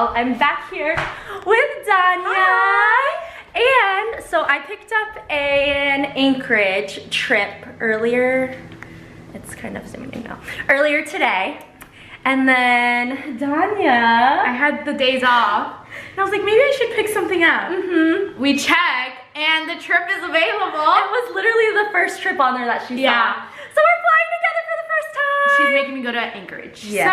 y'all. I'm back here with Danya. Hi. And so I picked up an Anchorage trip earlier. It's kind of zooming now. Earlier today. And then Danya, I had the days off. and I was like, maybe I should pick something up. We checked and the trip is available. It was literally the first trip on there that she saw. So we're flying together for the first time. She's making me go to Anchorage. Yes.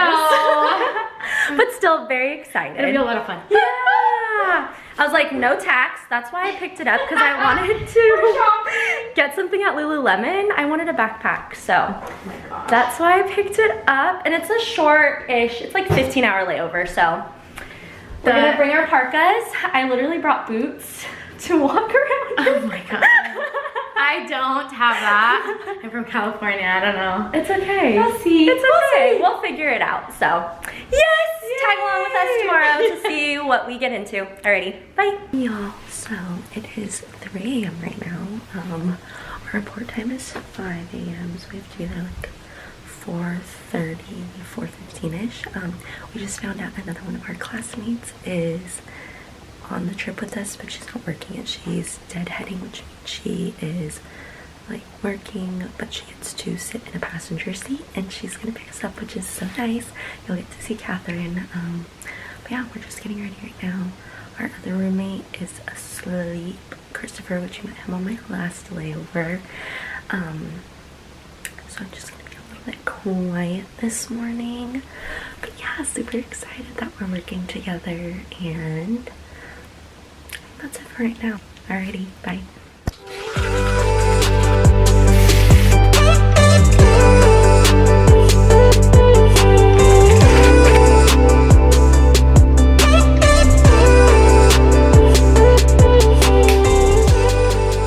So, but still very excited. It'll be a lot of fun. Yeah. I was like, no tax. That's why I picked it up, because I wanted to get something at Lululemon. I wanted a backpack, so that's why I picked it up. And it's a short-ish, it's like 15-hour layover, so we're gonna bring our parkas. I literally brought boots to walk around. Oh my god. I don't have that. I'm from California, I don't know. It's okay. We'll see. It's okay. We'll figure it out. So, yes, tag along with us tomorrow to see what we get into. Alrighty, bye. Y'all, so it is 3 a.m. right now. Our report time is 5 a.m. So we have to be there like 4:30, 4:15-ish. We just found out another one of our classmates is on the trip with us, but she's not working and she's deadheading, which means she is like working, but she gets to sit in a passenger seat and she's gonna pick us up, which is so nice. You'll get to see Catherine. But yeah, we're just getting ready right now. Our other roommate is asleep, Christopher, which you met him on my last layover. So I'm just gonna be a little bit quiet this morning, but yeah, super excited that we're working together, and that's it for right now. Alrighty, bye.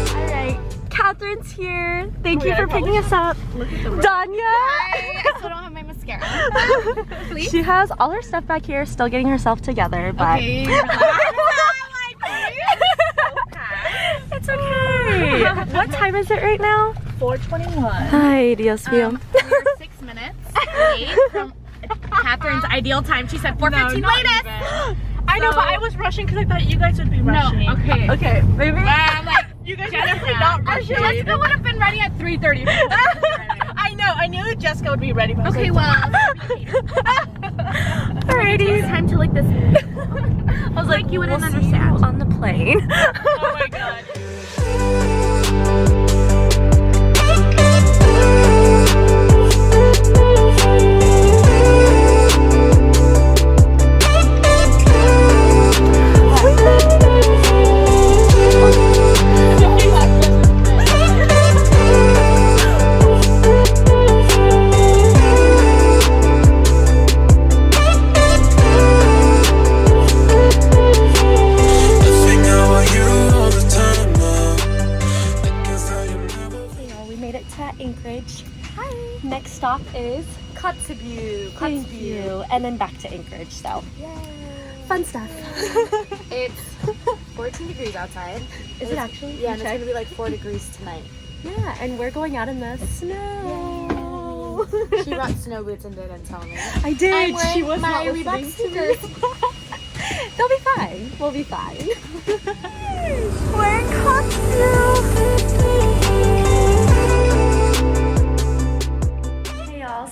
Alright, Catherine's here. Thank you for picking us up. Danya! I still don't have my mascara. Please? She has all her stuff back here, still getting herself together, but Okay. it's okay. What time is it right now? 4:21. Ay, Dios mío. We're 6 minutes late from Catherine's ideal time. She said 4:15 latest. I know, but I was rushing because I thought you guys would be rushing. No, okay. Okay, maybe. I'm like, You guys are definitely not rushing. Jessica would have been ready at 3:30. I knew Jessica would be ready. But Okay, well. Alrighty. It's time to like this. I was like, you wouldn't we'll see you understand. on the plane. Oh my god. Anchorage. Hi. Next stop is Kotzebue, and then back to Anchorage. So, yay. Fun stuff. It's 14 degrees outside. Is it actually? Yeah, and it's gonna be like 4 degrees tonight. Yeah, and we're going out in the snow. She brought snow boots and didn't tell me. I did. I'm wearing She was my not Reebok listening to me. They'll be fine. We'll be fine. We're in Kotzebue.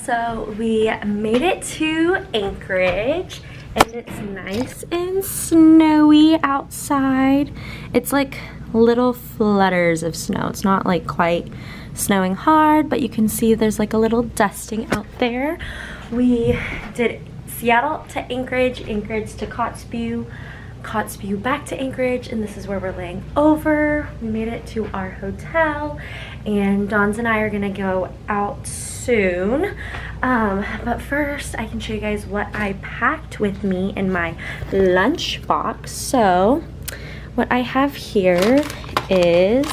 So we made it to Anchorage and it's nice and snowy outside. It's like little flutters of snow. It's not like quite snowing hard, but you can see there's like a little dusting out there. We did Seattle to Anchorage, Anchorage to Kotzebue, Kotzebue back to Anchorage, and this is where we're laying over. We made it to our hotel, and Dawn's and I are gonna go out soon. But first I can show you guys what I packed with me in my lunch box. So what I have here is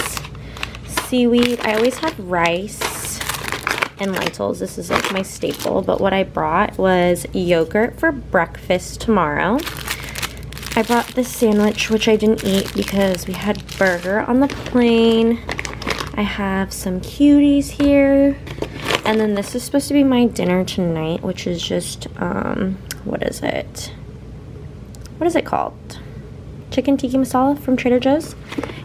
seaweed. I always have rice and lentils. This is like my staple, but what I brought was yogurt for breakfast tomorrow. I brought this sandwich, which I didn't eat because we had burger on the plane. I have some cuties here. And then this is supposed to be my dinner tonight, which is just, what is it? what is it called? Chicken tikka masala from Trader Joe's.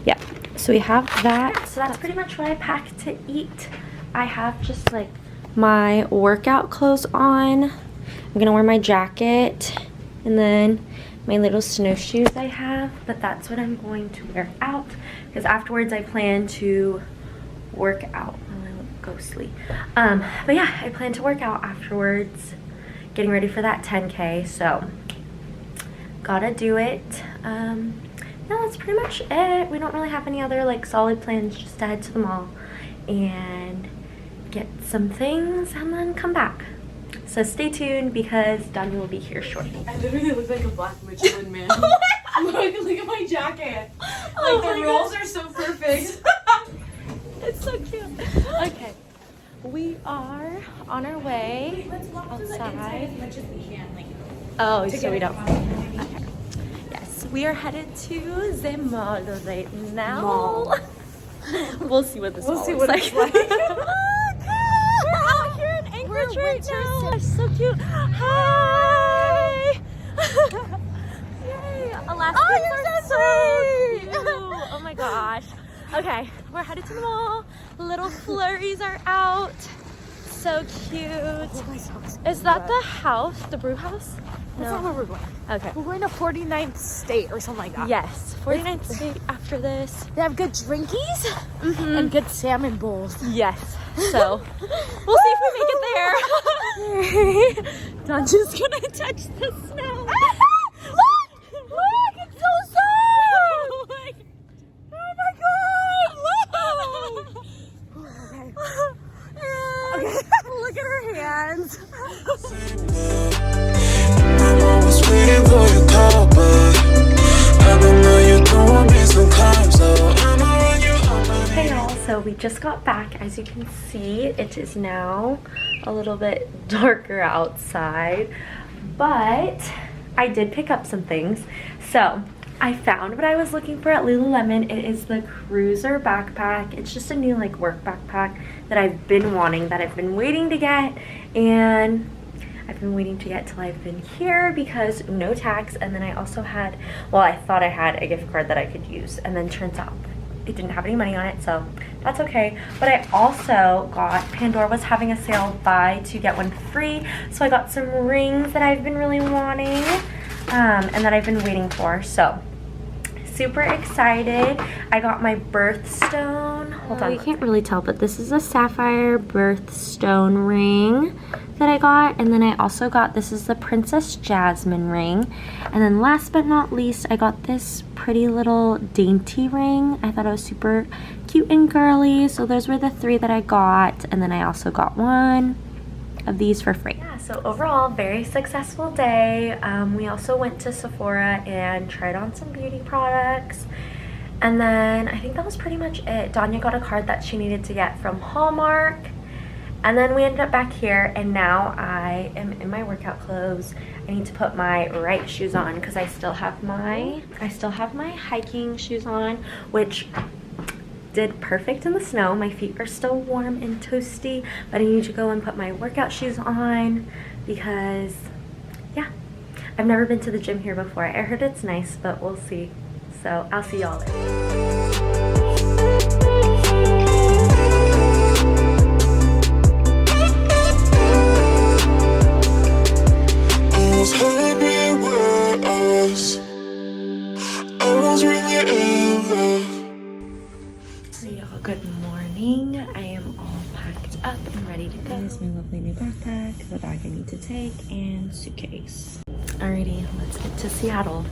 Yeah, so we have that. So that's pretty much what I packed to eat. I have just like my workout clothes on. I'm gonna wear my jacket and then my little snowshoes I have, but that's what I'm going to wear out because afterwards I plan to work out. Oh, I look ghostly. But yeah, I plan to work out afterwards, getting ready for that 10K, so gotta do it. No, that's pretty much it. We don't really have any other like solid plans, just to head to the mall and get some things and then come back. So stay tuned because Danya will be here shortly. I literally look like a black Michelin man. Look at my jacket. Like the rolls are so perfect. It's so cute. Okay, we are on our way outside. As much as we can, like. Oh, so we don't. Okay. Yes, we are headed to the mall right now. We'll see what this mall looks like. We're out here in Anchorage right now. It's so cute. Hi. Yay, Alaskans are so cute. Oh my gosh. Okay, we're headed to the mall. Little flurries are out. So cute. Is that the house, the brew house? That's not where we're going. Okay. We're going to 49th State or something like that. Yes, 49th State after this. They have good drinkies and good salmon bowls. Yes. So we'll see if we make it there. Donja's gonna touch the snow. Look, it's so soft. Oh my god! Okay. Look at her hands. I'm always waiting for your call, but I don't know you don't want me sometimes, so I'ma run you up. Hey y'all, so we just got back. As you can see, it is now a little bit darker outside, but I did pick up some things. So I found what I was looking for at Lululemon. It is the Cruiser backpack. It's just a new like work backpack that I've been wanting, that I've been waiting to get, and I've been waiting to get till I've been here because no tax. And then I also had, well, I thought I had a gift card that I could use, and then turns out it didn't have any money on it, so that's okay. But I also got, Pandora was having a sale, buy two get one free, so I got some rings that I've been really wanting and that I've been waiting for, so super excited. I got my birthstone. Hold on. You can't really tell, but this is a sapphire birthstone ring that I got. And then I also got, this is the Princess Jasmine ring. And then last but not least, I got this pretty little dainty ring. I thought it was super cute and girly. So those were the three that I got. And then I also got one of these for free. Yeah, so overall, very successful day. We also went to Sephora and tried on some beauty products. And then I think that was pretty much it. Danya got a card that she needed to get from Hallmark. And then we ended up back here, and now I am in my workout clothes. I need to put my right shoes on because I still have my hiking shoes on, which did perfect in the snow. My feet are still warm and toasty, but I need to go and put my workout shoes on because, yeah, I've never been to the gym here before. I heard it's nice, but we'll see. So I'll see y'all there. Good morning. I am all packed up and ready to go. This is my lovely new backpack, the bag I need to take, and suitcase. Alrighty, let's get to Seattle.